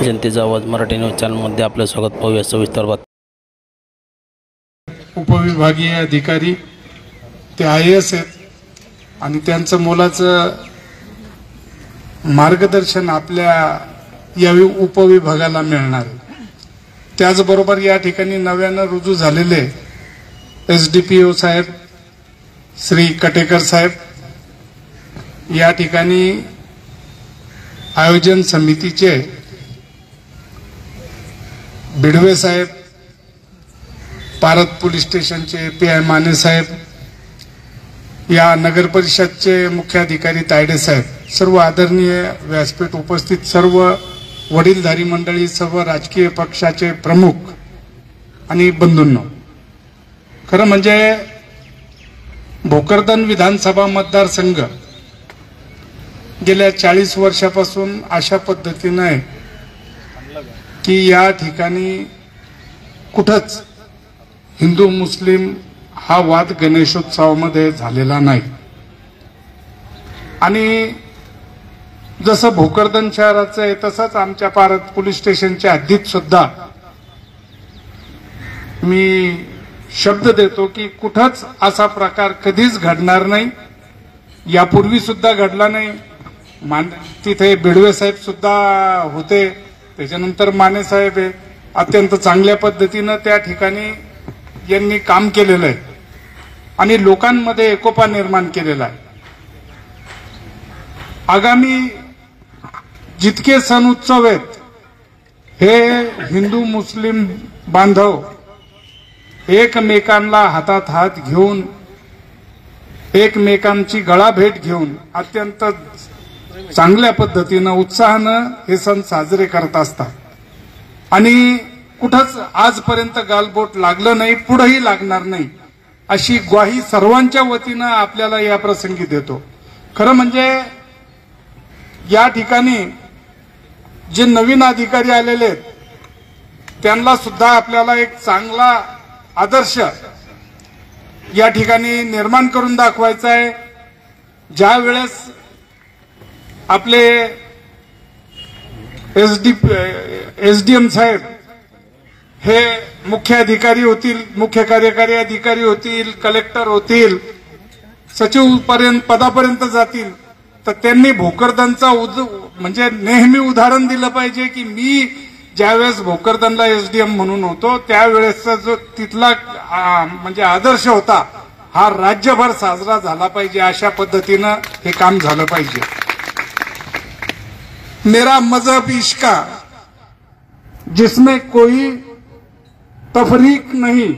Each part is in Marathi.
जनतेचा आवाज मराठी न्यूज चॅनलमध्ये आपलं स्वागत. पाहूया सविस्तर बातमी. उपविभागीय अधिकारी ते IAS आहेत आणि त्यांचं मोलाचं मार्गदर्शन आपल्या या उपविभागाला मिळणार आहे. त्याचबरोबर या ठिकाणी नव्यानं रुजू झालेले SDPO साहेब श्री कटेकर साहेब, या ठिकाणी आयोजन समितीचे बिडवे साहेब, पारत पोलीस स्टेशनचे PI माने साहेब, या नगर परिषदचे मुख्याधिकारी तायडे साहेब, सर्व आदरणीय व्यासपीठ उपस्थित सर्व वडीलधारी मंडळी, सर्व राजकीय पक्षाचे प्रमुख आणि बंधूंनो, खरं म्हणजे भोकरदन विधानसभा मतदारसंघ गेल्या 40 वर्षापासून अशा पद्धतीने की या ठिकाणी कुठंच हिंदू मुस्लिम हा वाद गणेशोत्सवामध्ये झालेला नाही. आणि जसं भोकरदन शहराचं आहे तसंच आमच्या पारत पोलीस स्टेशनच्या हद्दीत सुद्धा मी शब्द देतो की कुठंच असा प्रकार कधीच घडणार नाही. यापूर्वी सुद्धा घडला नाही. तिथे बिडवे साहेब सुद्धा होते, त्याच्यानंतर माने साहेब आहे. अत्यंत चांगल्या पद्धतीनं त्या ठिकाणी यांनी काम केलेलं आहे आणि लोकांमध्ये एकोपा निर्माण केलेला आहे. आगामी जितके सण उत्सव आहेत हे हिंदू मुस्लिम बांधव एकमेकांना हातात हात घेऊन, एकमेकांची गळाभेट घेऊन अत्यंत चांगल्या पद्धतीनं उत्साहानं हे सण साजरे करत असतात आणि कुठंच आजपर्यंत गालबोट लागलं नाही, पुढेही लागणार नाही अशी ग्वाही सर्वांच्या वतीनं आपल्याला या प्रसंगी देतो. खरं म्हणजे या ठिकाणी जे नवीन अधिकारी आलेले आहेत त्यांना सुद्धा आपल्याला एक चांगला आदर्श या ठिकाणी निर्माण करून दाखवायचा आहे. ज्या वेळेस आपले SDM साहेब हे मुख्य अधिकारी होतील, मुख्य कार्यकारी अधिकारी होतील, कलेक्टर होतील, सचिव पर्यंत पदापर्यंत जातील, तर त्यांनी भोकरदनचा म्हणजे नेहमी उदाहरण दिलं पाहिजे की मी ज्यावेळेस भोकरदनला SDM म्हणून होतो त्यावेळेसचा जो तिथला म्हणजे आदर्श होता हा राज्यभर साजरा झाला पाहिजे. अशा पद्धतीनं हे काम झालं पाहिजे. मेरा मजहब इश्का जिसमें कोई तफरीक नहीं,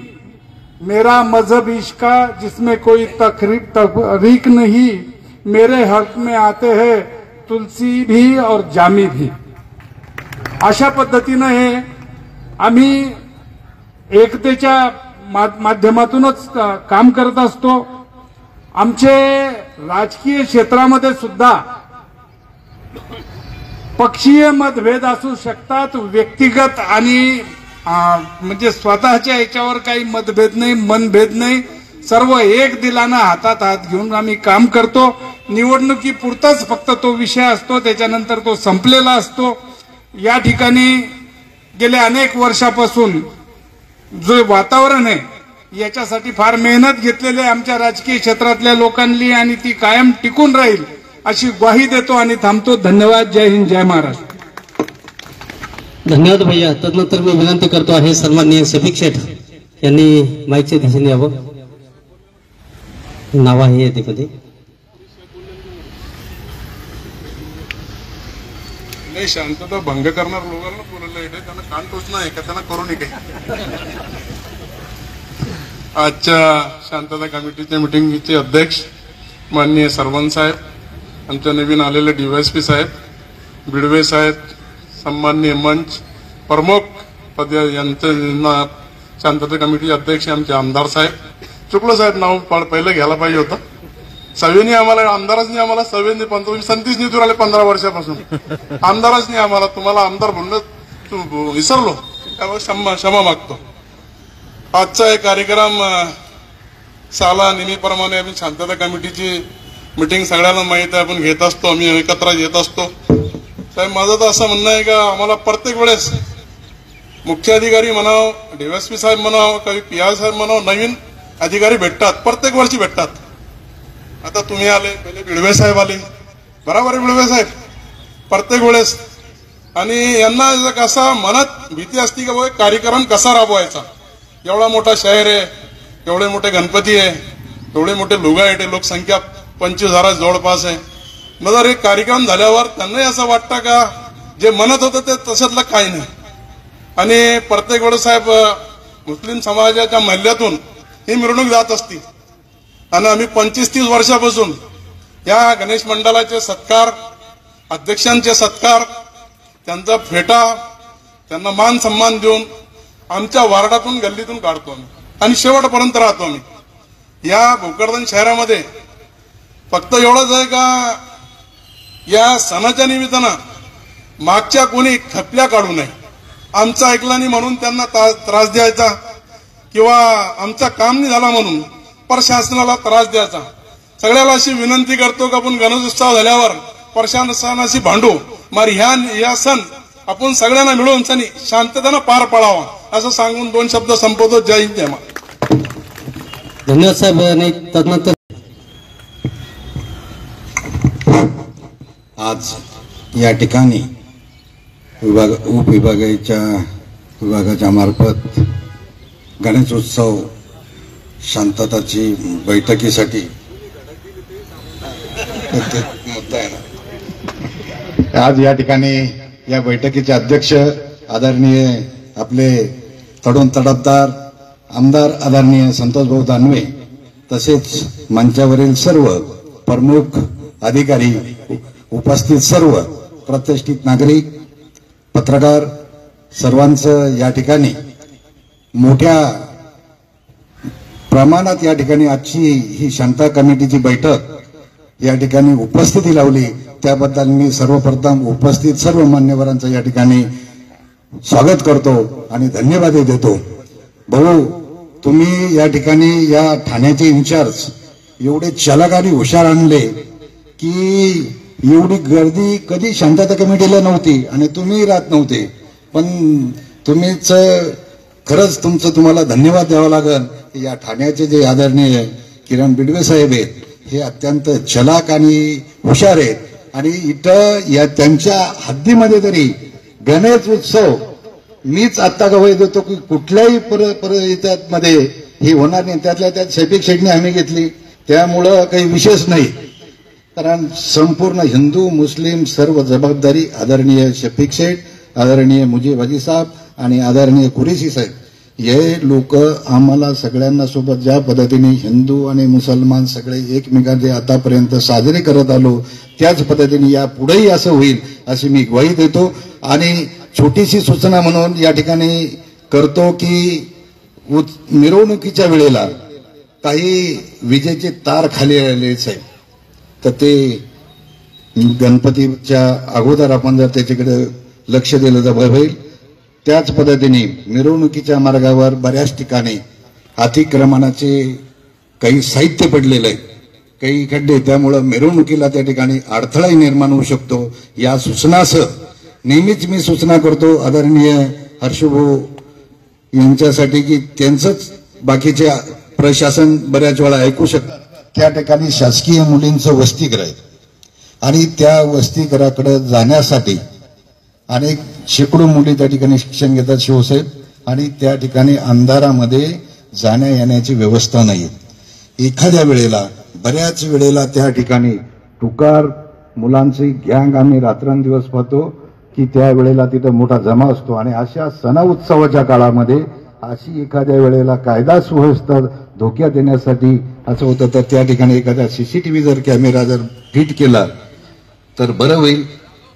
मेरा मजहब इश्का जिसमें कोई तफरीक नहीं, मेरे हक में आते हैं तुलसी भी और जामी भी. अशा पद्धतीनं हे आम्ही एकतेच्या माध्यमातूनच काम करत असतो. आमचे राजकीय क्षेत्रामध्ये सुद्धा पक्षीय मतभेद असू शकतात, व्यक्तिगत आणि म्हणजे स्वतःच्या याच्यावर काही मतभेद नाही, मनभेद नाही. सर्व एक दिलानं हातात हात घेऊन आम्ही काम करतो. निवडणुकीपुरताच फक्त तो विषय असतो, त्याच्यानंतर तो संपलेला असतो. या ठिकाणी गेल्या अनेक वर्षापासून जो वातावरण आहे याच्यासाठी फार मेहनत घेतलेली आहे आमच्या राजकीय क्षेत्रातल्या लोकांनी आणि ती कायम टिकून राहील अशी ग्वाही देतो आणि थांबतो. धन्यवाद. जय हिंद, जय महाराष्ट्र. धन्यवाद भैया. तदनंतर मी विनंती करतो आहे सन्माननीय सफिक शेठ यांनी माईकच्या दिशेने यावं. नाव आहे येते नाही शांतता भंग करणार लोकांना बोललं त्यांना कान टोचणं आहे का त्यांना करू नये काही. आजच्या शांतता कमिटीच्या मिटिंगचे अध्यक्ष माननीय सरवंत साहेब, आमच्या नवीन आलेले DYSP साहेब, बिडवे साहेब, सन्माननीय मंच प्रमुख पद यांना शांतता कमिटी अध्यक्ष आमचे आमदार साहेब. चुकलं साहेब, नाव पहिलं घ्यायला पाहिजे होतं. सवेनी आम्हाला आमदारांनी आम्हाला सवेनी 35 निधून आले 15 वर्षापासून आमदारांनी आम्हाला तुम्हाला आमदार म्हणलं विसरलो, त्यामुळे क्षमा मागतो. आजचा एक कार्यक्रम साला नेहमीप्रमाणे आम्ही शांतता कमिटीची मीटिंग सगळ्यांना माहित आहे आपण घेत असतो, आम्ही एकत्र येत असतो. साहेब माझं तर असं म्हणणं आहे का आम्हाला प्रत्येक वेळेस मुख्य अधिकारी म्हणाव, डीएसपी साहेब म्हणाव, काही पीआय साहेब म्हणाव, नवीन अधिकारी भेटतात, प्रत्येक वर्षी भेटतात. आता तुम्ही आले, पहिले बिडवे साहेब आले, बरोबर आहे बिडवे साहेब, प्रत्येक वेळेस. आणि यांना कसा मनात भीती असती की बाबा कार्यक्रम कसा राबवायचा. एवढा मोठा शहर आहे, एवढे मोठे गणपती आहे, एवढे मोठे लुगायट आहे, लोकसंख्या 25,000 जवळपास आहे. मग जर एक कार्यक्रम झाल्यावर त्यांनाही असं वाटतं का जे म्हणत होतं ते तशातलं काही नाही. आणि प्रत्येक वेळेस साहेब मुस्लिम समाजाच्या महिल्यातून ही मिरवणूक जात असती. आणि आम्ही 25-30 वर्षापासून या गणेश मंडळाचे सत्कार, अध्यक्षांचे सत्कार, त्यांचा फेटा, त्यांना मान सन्मान देऊन आमच्या वार्डातून गल्लीतून काढतो आम्ही आणि शेवटपर्यंत राहतो आम्ही. या भोकरदन शहरामध्ये फक्त एवढंच आहे का या सणाच्या निमित्तानं मागच्या कोणी खपल्या काढू नये. आमचा ऐकला नाही म्हणून त्यांना त्रास द्यायचा किंवा आमचा काम नाही झाला म्हणून प्रशासनाला त्रास द्यायचा. सगळ्याला अशी विनंती करतो की आपण गणेशोत्सव झाल्यावर प्रशासनाशी भांडू, मार ह्या सण आपण सगळ्यांना मिळून सणी शांततेनं पार पाडावा असं सांगून 2 शब्द संपवतो. जय हिंद जय महाराष्ट्र. धन्यवाद साहेब. आणि तदनंतर आज या ठिकाणी उपविभागाच्या मार्फत गणेशोत्सव शांतताची बैठकीसाठी मुद्दा आहे ना. आज या ठिकाणी या बैठकीचे अध्यक्ष आदरणीय आपले तरुण तडफदार आमदार आदरणीय संतोष भाऊ दानवे, तसेच मंचावरील सर्व प्रमुख अधिकारी, उपस्थित सर्व प्रतिष्ठित नागरिक, पत्रकार सर्वांचं या ठिकाणी मोठ्या प्रमाणात या ठिकाणी आजची ही शांता कमिटीची बैठक या ठिकाणी उपस्थिती लावली त्याबद्दल मी सर्वप्रथम उपस्थित सर्व मान्यवरांचं या ठिकाणी स्वागत करतो आणि धन्यवाद देतो. भाऊ, तुम्ही या ठिकाणी या ठाण्याचे इन्चार्ज एवढे चालक आणि हुशार आणले की एवढी गर्दी कधी शांतता कमिटीला नव्हती आणि तुम्ही राहत नव्हते. पण तुम्हीच खरंच तुम्हाला धन्यवाद द्यावा लागेल. या ठाण्याचे जे आदरणीय किरण बिडवे साहेब आहेत हे अत्यंत चलाक आणि हुशार आहेत. आणि इथं या त्यांच्या हद्दीमध्ये तरी गणेश उत्सव मीच आत्ता गवाही देतो की कुठल्याही मध्ये हे होणार नाही. त्यातल्या त्यात शफीक शेखने आम्ही घेतली त्यामुळं काही विशेष नाही. कारण संपूर्ण हिंदू मुस्लिम सर्व जबाबदारी आदरणीय शफीक शेख, आदरणीय मुजीब हाजी साहेब आणि आदरणीय कुरेशी साहेब हे लोक आम्हाला सगळ्यांना सोबत ज्या पद्धतीने हिंदू आणि मुसलमान सगळे एकमेकांचे आतापर्यंत साजरे करत आलो त्याच पद्धतीने या पुढेही असं होईल अशी मी ग्वाही देतो. आणि छोटीशी सूचना म्हणून या ठिकाणी करतो की मिरवणुकीच्या वेळेला काही विजेचे तार खाली आलेले आहेत तर ते गणपतीच्या अगोदर आपण जर त्याच्याकडे लक्ष दिलं तर बरं होईल. त्याच पद्धतीने मिरवणुकीच्या मार्गावर बऱ्याच ठिकाणी अतिक्रमणाचे काही साहित्य पडलेलं आहे, काही खड्डे, त्यामुळं मिरवणुकीला त्या ठिकाणी अडथळाही निर्माण होऊ शकतो. या सूचनासह नेहमीच मी सूचना करतो आदरणीय हर्षभाऊ यांच्यासाठी की त्यांचंच बाकीचे प्रशासन बऱ्याच वेळा ऐकू शकतात. त्या ठिकाणी शासकीय मुलींचं वसतिगृह आहे आणि त्या वसतिगृहाकडे जाण्यासाठी अनेक शेकडो मुली त्या ठिकाणी शिक्षण घेतात शिवसाहेब, आणि त्या ठिकाणी अंधारामध्ये जाण्या येण्याची व्यवस्था नाही. एखाद्या वेळेला बऱ्याच वेळेला त्या ठिकाणी टुकार मुलांची गँग आम्ही रात्रंदिवस पाहतो की त्या वेळेला तिथं मोठा जमा असतो. आणि अशा सण उत्सवाच्या काळामध्ये अशी एखाद्या वेळेला कायदा सुव्यवस्था धोक्यात येण्यासाठी असं होतं तर त्या ठिकाणी एखादा सीसीटीव्ही जर कॅमेरा जर फिट केला तर बरं होईल.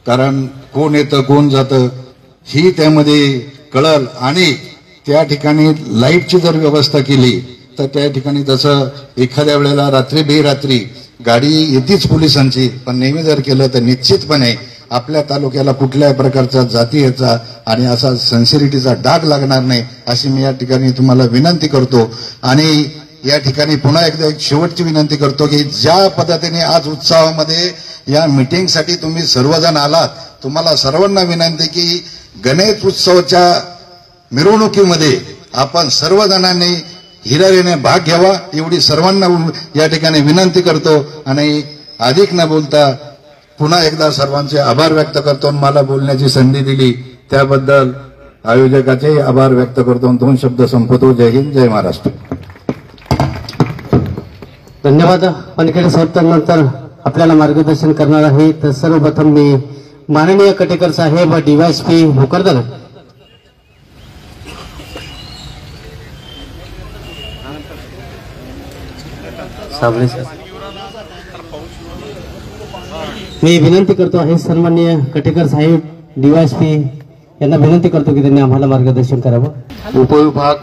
कारण कोण येतं कोण जातं ही त्यामध्ये कळल. आणि त्या ठिकाणी लाईटची जर व्यवस्था केली तर त्या ठिकाणी जसं एखाद्या वेळेला रात्री बेरात्री गाडी येतीच पोलिसांची, पण नेहमी जर केलं तर निश्चितपणे आपल्या तालुक्याला कुठल्याही प्रकारचा जातीयचा आणि असा सेन्सिटिव्हिटीचा डाग लागणार नाही अशी मी या ठिकाणी तुम्हाला विनंती करतो. आणि या ठिकाणी पुन्हा एकदा एक शेवटची विनंती करतो की ज्या पद्धतीने आज उत्सवामध्ये या मीटिंगसाठी तुम्ही सर्वजण आलात तुम्हाला सर्वांना विनंती की गणेश उत्सवाच्या मिरवणुकीमध्ये आपण सर्वजणांनी हिरारीने भाग घ्यावा एवढी सर्वांना या ठिकाणी विनंती करतो आणि अधिक न बोलता पुन्हा एकदा सर्वांचे आभार व्यक्त करतो आणि मला बोलण्याची संधी दिली त्याबद्दल आयोजकाचे आभार व्यक्त करतो. 2 शब्द संपवतो. जय हिंद, जय महाराष्ट्र. धन्यवाद वानखेडे साहेब. त्यानंतर आपल्याला मार्गदर्शन करणार आहे तर सर्वप्रथम मी माननीय कटेकर साहेब DYSP भोकरदन साबळे साहेब मी विनंती करतो आहे सन्माननीय कटेकर साहेब DYSP यांना विनंती करतो की त्यांनी आम्हाला मार्गदर्शन करावं. उपविभाग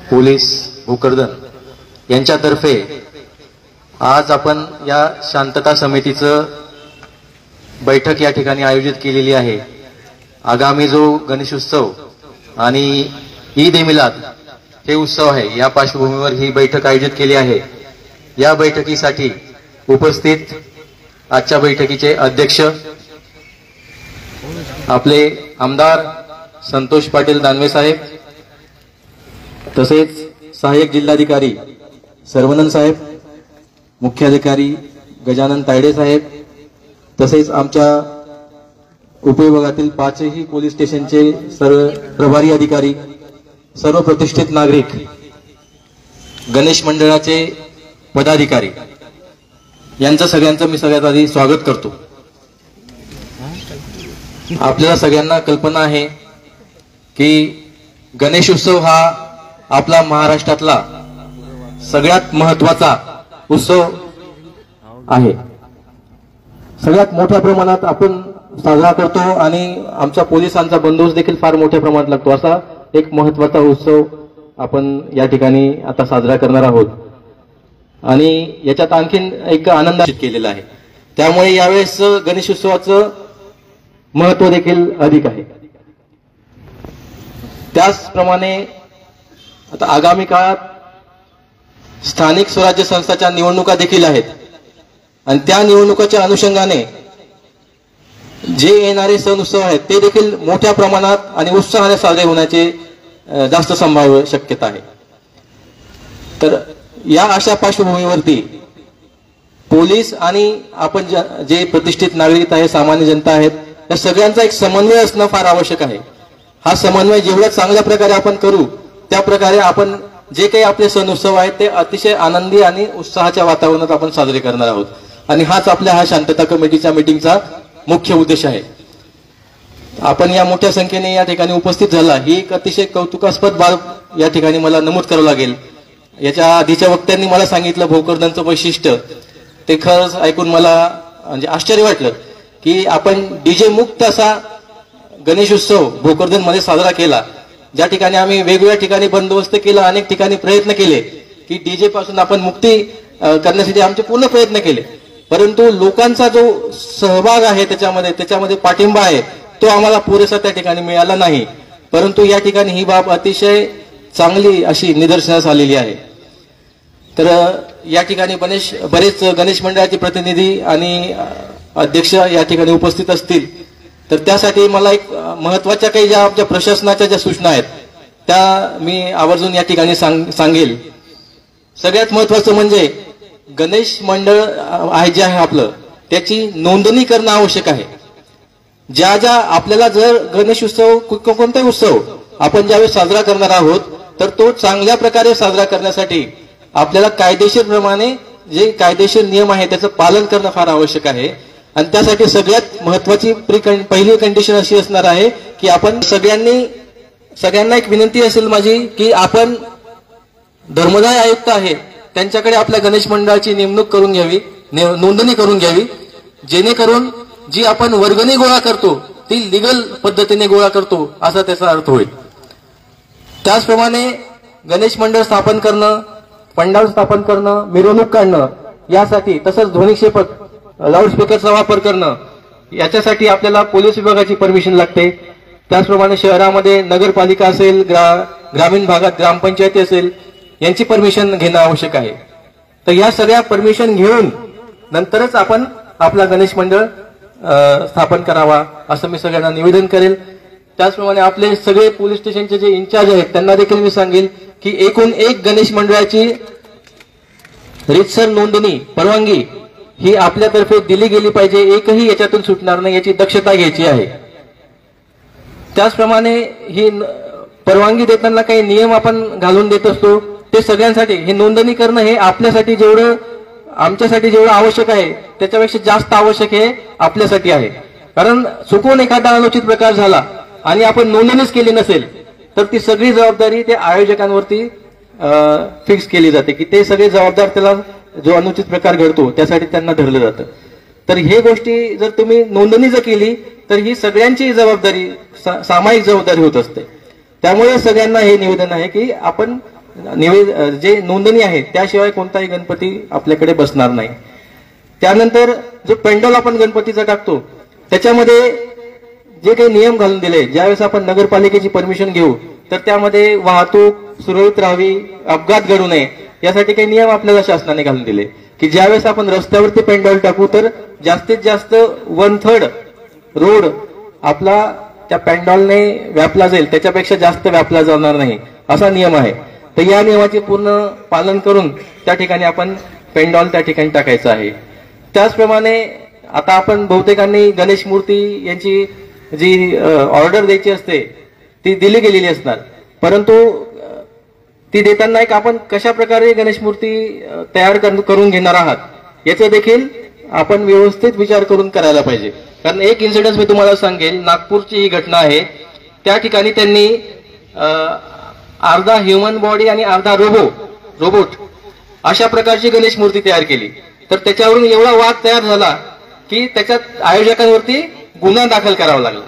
पोलीस भोकरदन यांच्यातर्फे आज आपण या शांतता समितीचं बैठक या ठिकाणी आयोजित केलेली आहे. आगामी जो गणेशोत्सव आणि ईद ए मिलाद हे उत्सव आहे या पार्श्वभूमीवर ही बैठक आयोजित केली आहे. या बैठकीसाठी उपस्थित आजच्या बैठकीचे अध्यक्ष आपले आमदार संतोष पाटील दानवे साहेब, तसेच सहाय्यक जिल्हाधिकारी सर्वनंद साहेब, मुख्याधिकारी गजानन तायडे साहेब, तसेच आमच्या उपविभागातील 5ही पोलीस स्टेशनचे सर्व प्रभारी अधिकारी, सर्व प्रतिष्ठित नागरिक, गणेश मंडळाचे पदाधिकारी यांचं सगळ्यांचं मी सगळ्यात आधी स्वागत करतो. आपल्याला सगळ्यांना कल्पना आहे की गणेश उत्सव हा आपला महाराष्ट्रातला सगळ्यात महत्वाचा उत्सव आहे. सगळ्यात मोठ्या प्रमाणात आपण साजरा करतो आणि आमच्या पोलिसांचा बंदोबस्त देखील फार मोठ्या प्रमाणात लागतो. असा एक महत्वाचा उत्सव आपण या ठिकाणी आता साजरा करणार आहोत आणि याच्यात आणखीन एक आनंद केलेला आहे. त्यामुळे यावेळेस गणेश उत्सवाचं महत्व देखील अधिक आहे. त्याचप्रमाणे आता आगामी काळात स्थानिक स्वराज्य संस्थांच्या निवडणुका देखील आहेत आणि त्या निवडणुकाच्या अनुषंगाने जे येणारे सण उत्सव आहेत ते देखील मोठ्या प्रमाणात आणि उत्साहाने साजरे होण्याचे जास्त संभाव्य शक्यता आहे. तर या अशा पार्श्वभूमीवरती पोलीस आणि आपण जे प्रतिष्ठित नागरिक आहे, सामान्य जनता आहेत, या सगळ्यांचा एक समन्वय असणं फार आवश्यक आहे. हा समन्वय जेवढ्या चांगल्या प्रकारे आपण करू त्या प्रकारे आपण जे काही आपले सण उत्सव आहेत ते अतिशय आनंदी आणि उत्साहाच्या वातावरणात आपण साजरे करणार आहोत आणि हाच आपल्या हा शांतता कमिटीच्या मीटिंगचा मुख्य उद्देश आहे. आपण या मोठ्या संख्येने या ठिकाणी उपस्थित झाला ही एक अतिशय कौतुकास्पद बाब या ठिकाणी मला नमूद करावं लागेल. याच्या आधीच्या वक्त्यांनी मला सांगितलं भोकरदनचं वैशिष्ट्य, ते खरंच ऐकून मला म्हणजे आश्चर्य वाटलं की आपण डीजे मुक्त असा गणेशोत्सव भोकरदन मध्ये साजरा केला. ज्या ठिकाणी आम्ही वेगवेगळ्या ठिकाणी बंदोबस्त केला, अनेक ठिकाणी प्रयत्न केले की डीजे पासून आपण मुक्ती करण्यासाठी आमचे पूर्ण प्रयत्न केले, परंतु लोकांचा जो सहभाग आहे त्याच्यामध्ये पाठिंबा आहे तो आम्हाला पुरेसा त्या ठिकाणी मिळाला नाही. परंतु या ठिकाणी ही बाब अतिशय चांगली अशी निदर्शनास आलेली आहे. तर या ठिकाणी बरेच गणेश मंडळाचे प्रतिनिधी आणि अध्यक्ष या ठिकाणी उपस्थित असतील. तर त्यासाठी मला एक महत्वाच्या काही ज्या आमच्या प्रशासनाच्या ज्या सूचना आहेत त्या मी आवर्जून या ठिकाणी सांगेल. सगळ्यात महत्वाचं म्हणजे गणेश मंडळ आहे जे आहे आपलं त्याची नोंदणी करणं आवश्यक आहे. ज्या आपल्याला जर गणेश उत्सव कोणताही उत्सव आपण ज्यावेळेस साजरा करणार आहोत तर तो चांगल्या प्रकारे साजरा करण्यासाठी आपल्याला कायदेशीर प्रमाणे जे कायदेशीर नियम आहे त्याचं पालन करणं फार आवश्यक आहे. आणि त्यासाठी सगळ्यात महत्वाची पहिली कंडिशन अशी असणार आहे की आपण सगळ्यांना एक विनंती असेल माझी की आपण धर्मदाय आयुक्त आहे त्यांच्याकडे आपल्या गणेश मंडळाची नेमणूक करून घ्यावी, नोंदणी करून घ्यावी, जेणेकरून जी आपण वर्गणी गोळा करतो ती लिगल पद्धतीने गोळा करतो असा त्याचा अर्थ होईल. त्याचप्रमाणे गणेश मंडळ स्थापन करणं, पंडाल स्थापन करणं, मिरवणूक काढणं यासाठी, तसंच ध्वनिक्षेपक लाऊडस्पीकरचा वापर करणं याच्यासाठी आपल्याला पोलीस विभागाची परमिशन लागते. त्याचप्रमाणे शहरामध्ये नगरपालिका असेल, ग्रामीण भागात ग्रामपंचायती असेल यांची परमिशन घेणं आवश्यक आहे. तर या सगळ्या परमिशन घेऊन नंतरच आपण आपला गणेश मंडळ स्थापन करावा असं मी सगळ्यांना निवेदन करेल. त्याचप्रमाणे आपले सगळे पोलीस स्टेशनचे जे इन्चार्ज आहेत त्यांना देखील मी सांगेल की एकूण एक गणेश मंडळाची रीतसर नोंदणी परवानगी ही आपल्यातर्फे दिली गेली पाहिजे. एकही याच्यातून सुटणार नाही याची दक्षता घ्यायची आहे. त्याचप्रमाणे ही परवानगी देताना काही नियम आपण घालून देत असतो ते सगळ्यांसाठी. हे नोंदणी करणं हे आपल्यासाठी जेवढं आमच्यासाठी जेवढं आवश्यक आहे त्याच्यापेक्षा जास्त आवश्यक हे आपल्यासाठी आहे. कारण चुकून एखादा अनुचित प्रकार झाला आणि आपण नोंदणीच केली नसेल तर ती सगळी जबाबदारी त्या आयोजकांवरती फिक्स केली जाते की ते सगळे जबाबदार, त्याला जो अनुचित प्रकार घडतो त्यासाठी त्यांना धरलं जातं. तर हे गोष्टी जर तुम्ही नोंदणी जर केली तर ही सगळ्यांची जबाबदारी, सामायिक जबाबदारी होत असते. त्यामुळे सगळ्यांना हे निवेदन आहे की आपण जे नोंदणी आहे त्याशिवाय कोणताही गणपती आपल्याकडे बसणार नाही. त्यानंतर जो पेंडॉल आपण गणपतीचा टाकतो त्याच्यामध्ये जे काही नियम घालून दिले, ज्यावेळेस आपण नगरपालिकेची परमिशन घेऊ तर त्यामध्ये वाहतूक सुरळीत राहावी, अपघात घडू नये यासाठी काही नियम आपल्याला शासनाने घालून दिले की ज्यावेळेस आपण रस्त्यावरती पेंडॉल टाकू तर जास्तीत जास्त 1/3 रोड आपला त्या पेंडॉलने व्यापला जाईल, त्याच्यापेक्षा जास्त व्यापला जाणार नाही असा नियम आहे. तर या नियमाचे पूर्ण पालन करून त्या ठिकाणी आपण पेंडॉल त्या ठिकाणी टाकायचं आहे. त्याचप्रमाणे आता आपण बहुतेकांनी गणेश मूर्ती यांची जी ऑर्डर द्यायची असते ती दिली गेलेली असणार, परंतु ती देताना एक आपण कशा प्रकारे गणेश मूर्ती तयार करून घेणार आहात याचा देखील आपण व्यवस्थित विचार करून करायला पाहिजे. कारण एक इन्सिडेंट मी तुम्हाला सांगेल, नागपूरची ही घटना आहे. त्या ठिकाणी त्यांनी अर्धा ह्युमन बॉडी आणि अर्धा रोबोट अशा प्रकारची गणेश मूर्ती तयार केली. तर त्याच्यावरून एवढा वाद तयार झाला की त्याच्यात आयोजकांवरती गुन्हा दाखल करावा लागला.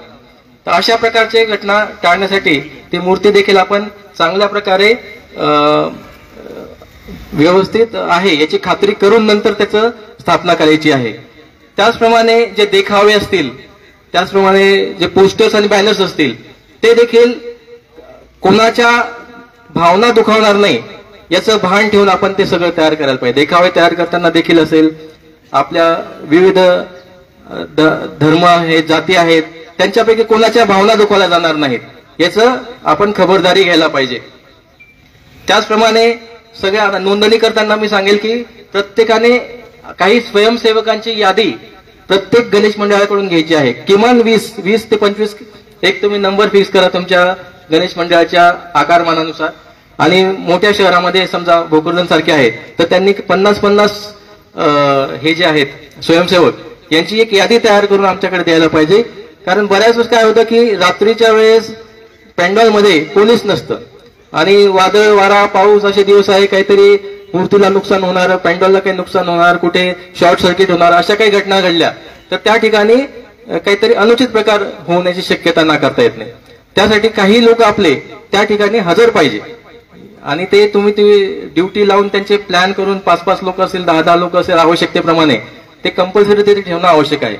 तर अशा प्रकारचे घटना टाळण्यासाठी ती मूर्ती देखील आपण चांगल्या प्रकारे व्यवस्थित आहे याची खात्री करून नंतर त्याचं स्थापना करायची आहे. त्याचप्रमाणे जे देखावे असतील, त्याचप्रमाणे जे पोस्टर्स आणि बॅनर्स असतील ते देखील कोणाच्या भावना दुखावणार नाही याचं भान ठेवून आपण ते सगळं तयार करायला पाहिजे. देखावे तयार करताना देखील असेल, आपल्या विविध धर्म आहेत, जाती आहेत, त्यांच्यापैकी कोणाच्या भावना दुखावल्या जाणार नाहीत याचं आपण खबरदारी घ्यायला पाहिजे. त्याचप्रमाणे सगळ्या नोंदणी करताना मी सांगेल की प्रत्येकाने काही स्वयंसेवकांची यादी प्रत्येक गणेश मंडळाकडून घ्यायची आहे. किमान 20 ते 25 एक तुम्ही नंबर फिक्स करा तुमच्या गणेश मंडळाच्या आकारमानानुसार. आणि मोठ्या शहरामध्ये समजा भोकरदन सारखे आहे तर त्यांनी 50-50 हे जे आहेत स्वयंसेवक यांची एक यादी तयार करून आमच्याकडे द्यायला पाहिजे. कारण बऱ्याच वेळेस काय होतं की रात्रीच्या वेळेस पेंडॉलमध्ये कोणीच नसतं आणि वादळ वारा पाऊस असे दिवस आहे, काहीतरी मूर्तीला नुकसान होणार, पेंडॉलला काही नुकसान होणार, कुठे शॉर्ट सर्किट होणार, अशा काही घटना घडल्या तर त्या ठिकाणी काहीतरी अनुचित प्रकार होण्याची शक्यता नाकारता येत नाही. त्यासाठी काही लोक आपले त्या ठिकाणी हजर पाहिजे आणि ते तुम्ही ड्युटी लावून त्यांचे प्लॅन करून 5-5 लोक असेल, 10-10 लोक असेल आवश्यकतेप्रमाणे ते कंपल्सरी तरी ठेवणं आवश्यक आहे.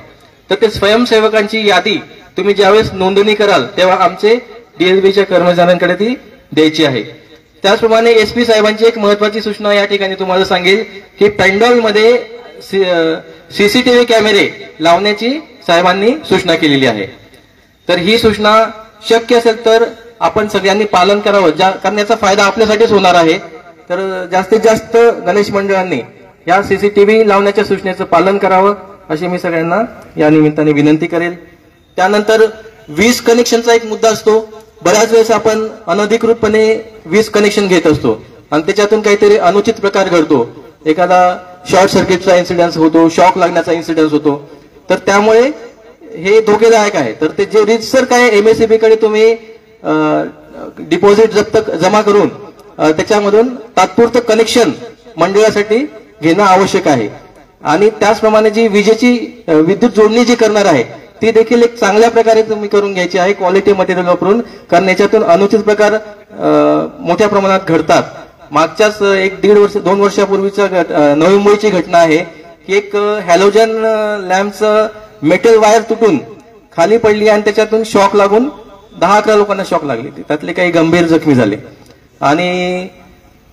तर ते स्वयंसेवकांची यादी तुम्ही ज्यावेळेस नोंदणी कराल तेव्हा आमचे डीएसबीच्या कर्मचाऱ्यांकडे ती द्यायची आहे. त्याचप्रमाणे एसपी साहेबांची एक महत्वाची सूचना या ठिकाणी तुम्हाला सांगेल की पेंडॉलमध्ये सीसीटीव्ही कॅमेरे लावण्याची साहेबांनी सूचना केलेली आहे. तर ही सूचना शक्य असेल तर आपण सगळ्यांनी पालन करावं, कारण याचा फायदा आपल्यासाठीच होणार आहे. तर जास्तीत जास्त गणेश मंडळांनी या सीसीटीव्ही लावण्याच्या सूचनेचं पालन करावं अशी मी सगळ्यांना या निमित्ताने विनंती करेल. त्यानंतर वीज कनेक्शनचा एक मुद्दा असतो. बऱ्याच वेळेस आपण अनधिकृतपणे वीज कनेक्शन घेत असतो आणि त्याच्यातून काहीतरी अनुचित प्रकार घडतो, एखादा शॉर्ट सर्किटचा इन्सिडेंट होतो, शॉक लागण्याचा इन्सिडेंट होतो. तर त्यामुळे हे धोकेदायक आहे. तर ते जे रीतसर काय MSEB कडे तुम्ही डिपॉझिट जमा करून त्याच्यामधून तात्पुरतं कनेक्शन मंडळासाठी घेणं आवश्यक आहे. आणि त्याचप्रमाणे जी विद्युत जोडणी जी करणार आहे ती देखील एक चांगल्या प्रकारे तुम्ही करून घ्यायची आहे, क्वालिटी मटेरियल वापरून. कारण याच्यातून अनुचित प्रकार मोठ्या प्रमाणात घडतात. मागच्याच 1-1.5-2 वर्षापूर्वीचा नवी मुंबईची घटना आहे की एक हॅलोजन लॅम्पचं मेटल वायर तुटून खाली पडली आणि त्याच्यातून शॉक लागून 10-11 लोकांना शॉक लागले, त्यातले काही गंभीर जखमी झाले. आणि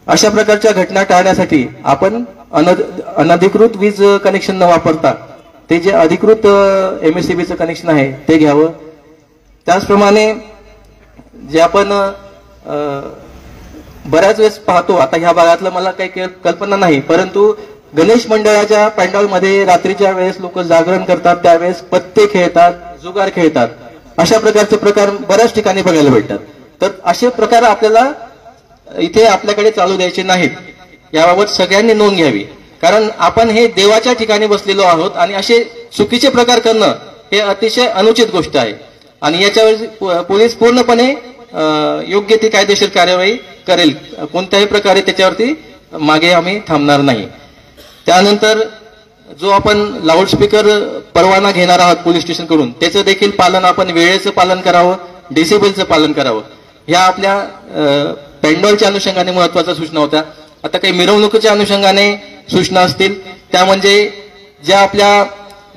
अशा प्रकारच्या घटना टाळण्यासाठी आपण अनधिकृत वीज कनेक्शन न वापरता ते जे अधिकृत MSCBचं कनेक्शन आहे ते घ्यावं. त्याचप्रमाणे जे आपण बऱ्याच वेळेस पाहतो, आता ह्या भागातलं मला काही कल्पना नाही, परंतु गणेश मंडळाच्या पॅन्डॉलमध्ये रात्रीच्या वेळेस लोक जागरण करतात, त्यावेळेस पत्ते खेळतात, जुगार खेळतात, अशा प्रकारचे प्रकार बऱ्याच ठिकाणी बघायला भेटतात. तर असे प्रकार आपल्याला इथे आपल्याकडे चालू द्यायचे नाहीत. याबाबत सगळ्यांनी नोंद घ्यावी, कारण आपण हे देवाच्या ठिकाणी बसलेलो आहोत आणि असे चुकीचे प्रकार करणं हे अतिशय अनुचित गोष्ट आहे. आणि याच्यावर पोलीस पूर्णपणे योग्य ती कायदेशीर कार्यवाही करेल. कोणत्याही प्रकारे त्याच्यावरती मागे आम्ही थांबणार नाही. त्यानंतर जो आपण लाऊडस्पीकर परवाना घेणार आहोत पोलीस स्टेशन कडून, त्याचं देखील पालन आपण वेळेचं पालन करावं, डेसिबलचं पालन करावं. ह्या आपल्या पॅन्डॉलच्या अनुषंगाने महत्वाच्या सूचना होत्या. आता काही मिरवणुकीच्या अनुषंगाने सूचना असतील, त्या म्हणजे ज्या आपल्या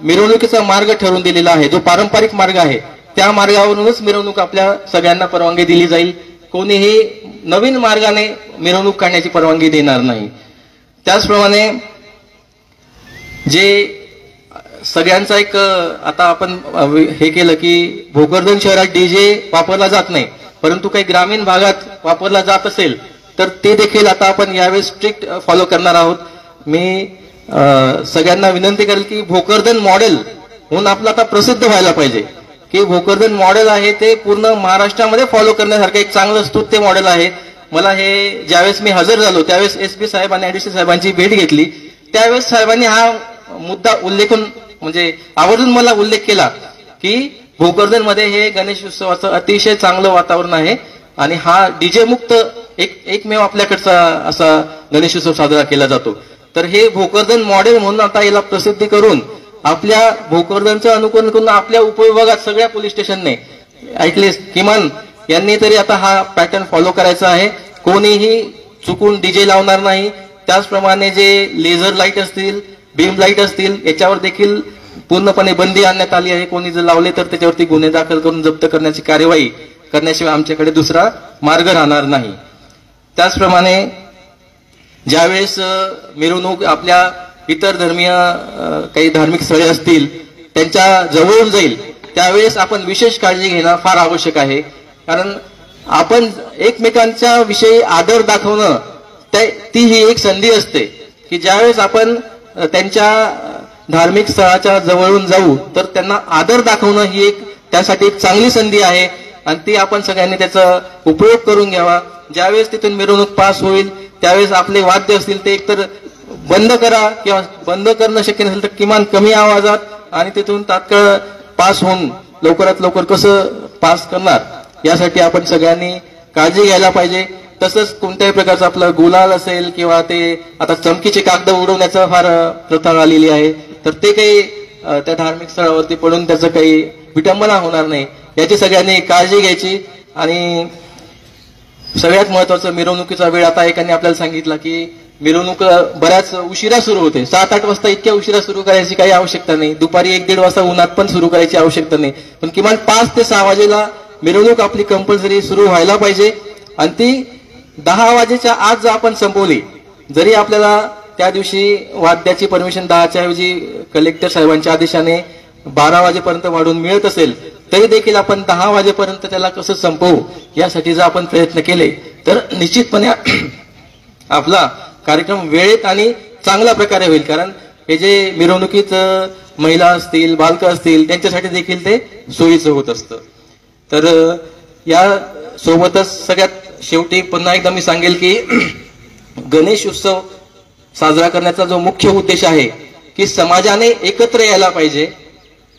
मिरवणुकीचा मार्ग ठरवून दिलेला आहे, जो पारंपरिक मार्ग आहे, त्या मार्गावरूनच मिरवणूक आपल्या सगळ्यांना परवानगी दिली जाईल. कोणीही नवीन मार्गाने मिरवणूक काढण्याची परवानगी देणार नाही. त्याचप्रमाणे जे सगळ्यांचा एक आता आपण हे केलं की भोकरदन शहरात डीजे वापरला जात नाही, परंतु काही ग्रामीण भागात वापरला जात असेल तर ते देखील आता आपण यावेळी स्ट्रिक्ट फॉलो करणार आहोत. मी सगळ्यांना विनंती करेल की भोकरदन मॉडेल म्हणून आपलं आता प्रसिद्ध व्हायला पाहिजे, की भोकरदन मॉडेल आहे ते पूर्ण महाराष्ट्रामध्ये फॉलो करण्यासारखं एक चांगलं स्तुत्य मॉडेल आहे. मला हे ज्यावेळेस मी हजर झालो त्यावेळेस SP साहेब आणि ADC साहेबांची भेट घेतली, त्यावेळेस साहेबांनी हा मुद्दा उल्लेखून म्हणजे आवर्जून मला उल्लेख केला की भोकरदन मध्ये हे गणेश उत्सवाचं अतिशय चांगलं वातावरण आहे आणि हा डीजे मुक्त एकमेव आपल्याकडचा असा गणेश उत्सव साजरा केला जातो. तर हे भोकरदन मॉडेल म्हणून आता याला प्रसिद्धी करून आपल्या भोकरदनचं अनुकरण करून आपल्या उपविभागात सगळ्या पोलीस स्टेशनने ऍटलिस्ट किमान यांनी तरी आता हा पॅटर्न फॉलो करायचा आहे. कोणीही चुकून डीजे लावणार नाही. त्याचप्रमाणे जे लेझर लाईट असतील, बीम लाईट असतील, याच्यावर देखील पूर्णपणे बंदी आणण्यात आली आहे. कोणी जर लावले तर त्याच्यावरती गुन्हे दाखल करून जप्त करण्याची कार्यवाही करण्याशिवाय आमच्याकडे दुसरा मार्ग राहणार नाही. त्याचप्रमाणे ज्यावेळेस मिरवणूक आपल्या इतर धर्मीय काही धार्मिक स्थळे असतील त्यांच्या जवळून जाईल त्यावेळेस आपण विशेष काळजी घेणं फार आवश्यक आहे. कारण आपण एकमेकांच्या विषयी आदर दाखवणं ती ही एक संधी असते की ज्यावेळेस आपण त्यांच्या धार्मिक स्थळाच्या जवळून जाऊ तर त्यांना आदर दाखवणं ही एक त्यासाठी एक चांगली संधी आहे आणि ती आपण सगळ्यांनी त्याचा उपयोग करून घ्यावा. ज्यावेळेस तिथून मिरवणूक पास होईल त्यावेळेस आपले वाद्य असतील ते एकतर बंद करा किंवा बंद करणं शक्य नसेल तर किमान कमी आवाजात आणि तिथून तात्काळ पास होऊन लवकरात लवकर कसं पास करणार यासाठी आपण सगळ्यांनी काळजी घ्यायला पाहिजे. तसंच कोणत्याही प्रकारचं आपलं गुलाल असेल किंवा ते आता चमकीचे कागद उडवण्याचं फार प्रथा आलेली आहे तर ते काही त्या धार्मिक स्थळावरती पडून त्याचं काही विटंबना होणार नाही याची सगळ्यांनी काळजी घ्यायची. आणि सगळ्यात महत्वाचं मिरवणुकीचा वेळ आता एकाने आपल्याला सांगितला की मिरवणूक बऱ्याच उशिरा सुरू होते. 7-8 वाजता इतक्या उशिरा सुरू करायची काही आवश्यकता नाही. दुपारी 1-1.5 वाजता उन्हात पण सुरू करायची आवश्यकता नाही. पण किमान 5 ते 6 वाजेला मिरवणूक आपली कंपल्सरी सुरू व्हायला पाहिजे आणि ती 10 वाजेच्या आत जर आपण संपवली, जरी आपल्याला त्या दिवशी वाद्याची परमिशन 10च्या ऐवजी कलेक्टर साहेबांच्या आदेशाने 12 वाजेपर्यंत वाढवून मिळत असेल तरी देखील आपण 10 वाजेपर्यंत त्याला कसं संपवू यासाठी जर आपण प्रयत्न केले तर निश्चितपणे आपला कार्यक्रम वेळेत आणि चांगल्या प्रकारे होईल. कारण हे जे मिरवणुकीत महिला असतील, बालकं असतील त्यांच्यासाठी देखील ते सोयीचं होत असतं. तर या सोबतच सगळ्यात शेवटी पुन्हा एकदा मी सांगेल की गणेश उत्सव साजरा करण्याचा जो मुख्य उद्देश आहे की समाजाने एकत्र यायला पाहिजे,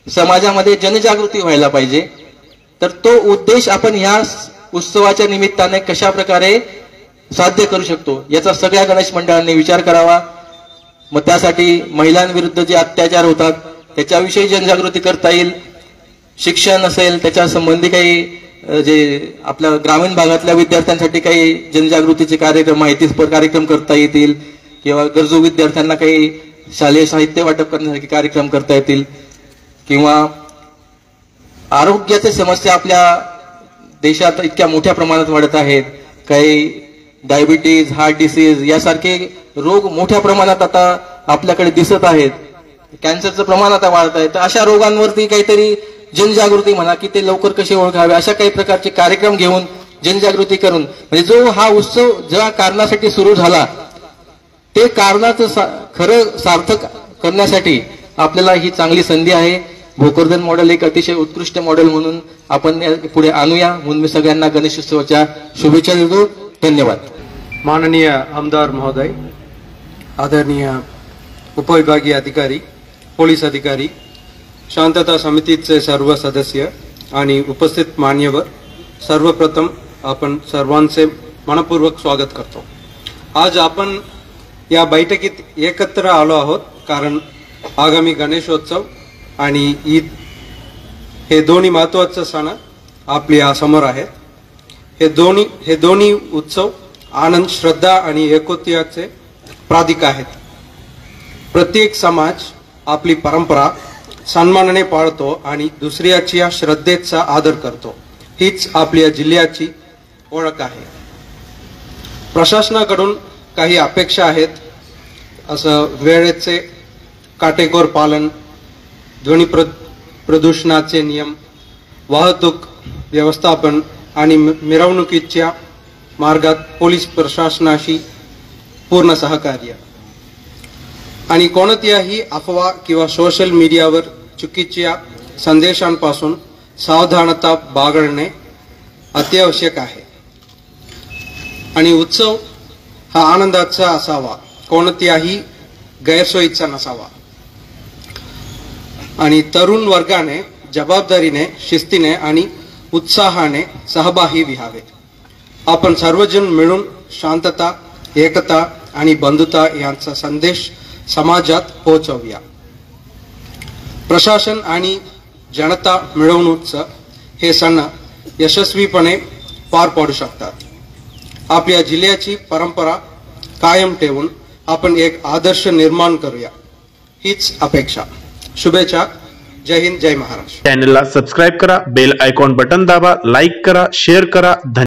समाजामध्ये जनजागृती व्हायला पाहिजे. तर तो उद्देश आपण ह्या उत्सवाच्या निमित्ताने कशा प्रकारे साध्य करू शकतो याचा सगळ्या गणेश मंडळांनी विचार करावा. मग त्यासाठी महिलांविरुद्ध जे अत्याचार होतात त्याच्याविषयी जनजागृती करता येईल. शिक्षण असेल त्याच्या संबंधी काही जे आपल्या ग्रामीण भागातल्या विद्यार्थ्यांसाठी काही जनजागृतीचे कार्यक्रम, माहितीपर कार्यक्रम करता येतील किंवा गरजू विद्यार्थ्यांना काही शालेय साहित्य वाटप करण्यासाठी कार्यक्रम करता येतील किंवा आरोग्याच्या समस्या आपल्या देशात इतक्या मोठ्या प्रमाणात वाढत आहेत. काही डायबिटीज, हार्ट डिसीज यासारखे रोग मोठ्या प्रमाणात आता आपल्याकडे दिसत आहेत. कॅन्सरचं प्रमाण आता वाढत आहे, तर अशा रोगांवरती काहीतरी जनजागृती म्हणा की ते लवकर कसे ओळखावे अशा काही प्रकारचे कार्यक्रम घेऊन जनजागृती करून म्हणजे जो हा उत्सव ज्या कारणासाठी सुरू झाला ते कारणाचं खरं सार्थक करण्यासाठी आपल्याला ही चांगली संधी आहे. भोकरदन मॉडेल एक अतिशय उत्कृष्ट मॉडेल म्हणून आपण पुढे आणूया म्हणून मी सगळ्यांना गणेशोत्सवाच्या शुभेच्छा देतो. धन्यवाद. माननीय आमदार महोदय, आदरणीय उपविभागीय अधिकारी, पोलीस अधिकारी, शांतता समितीचे सर्व सदस्य आणि उपस्थित मान्यवर, सर्वप्रथम आपण सर्वांचे मनपूर्वक स्वागत करतो. आज आपण या बैठकीत एकत्र आलो आहोत कारण आगामी गणेशोत्सव आणि ईद हे दोन्ही महत्त्वाचे सण आपल्या समोर आहेत. हे दोन्ही उत्सव आनंद, श्रद्धा आणि एकोत्याचे प्रतीक आहेत. प्रत्येक समाज आपली परंपरा सन्मानाने पाळतो आणि दुसऱ्याच्या श्रद्धेचा आदर करतो. हीच आपल्या जिल्ह्याची ओळख आहे. प्रशासनाकडून काही अपेक्षा आहेत, असं वेळेचे काटेकोर पालन, ध्वनी प्रदूषणाचे नियम, वाहतूक व्यवस्थापन आणि मिरवणुकीच्या मार्गात पोलीस प्रशासनाशी पूर्ण सहकार्य आणि कोणत्याही अफवा किंवा सोशल मीडियावर चुकीच्या संदेशांपासून सावधानता बाळगणे अत्यावश्यक आहे. आणि उत्सव हा आनंदाचा असावा, कोणत्याही गैरसोयीचा नसावा. आणि तरुण वर्गाने जबाबदारीने, शिस्तीने आणि उत्साहाने सहभागी व्हावे. आपण सर्वजण मिळून शांतता, एकता आणि बंधुता यांचा संदेश समाजात पोहोचवूया. प्रशासन आणि जनता मिळवूनच हे सण यशस्वीपणे पार पाडू शकतात. आपल्या जिल्ह्याची परंपरा कायम ठेवून आपण एक आदर्श निर्माण करूया, हीच अपेक्षा. शुभेच्छा. जय हिंद, जय महाराष्ट्र. चॅनलला सबस्क्राईब करा, बेल आयकॉन बटन दाबा, लाईक करा, शेअर करा.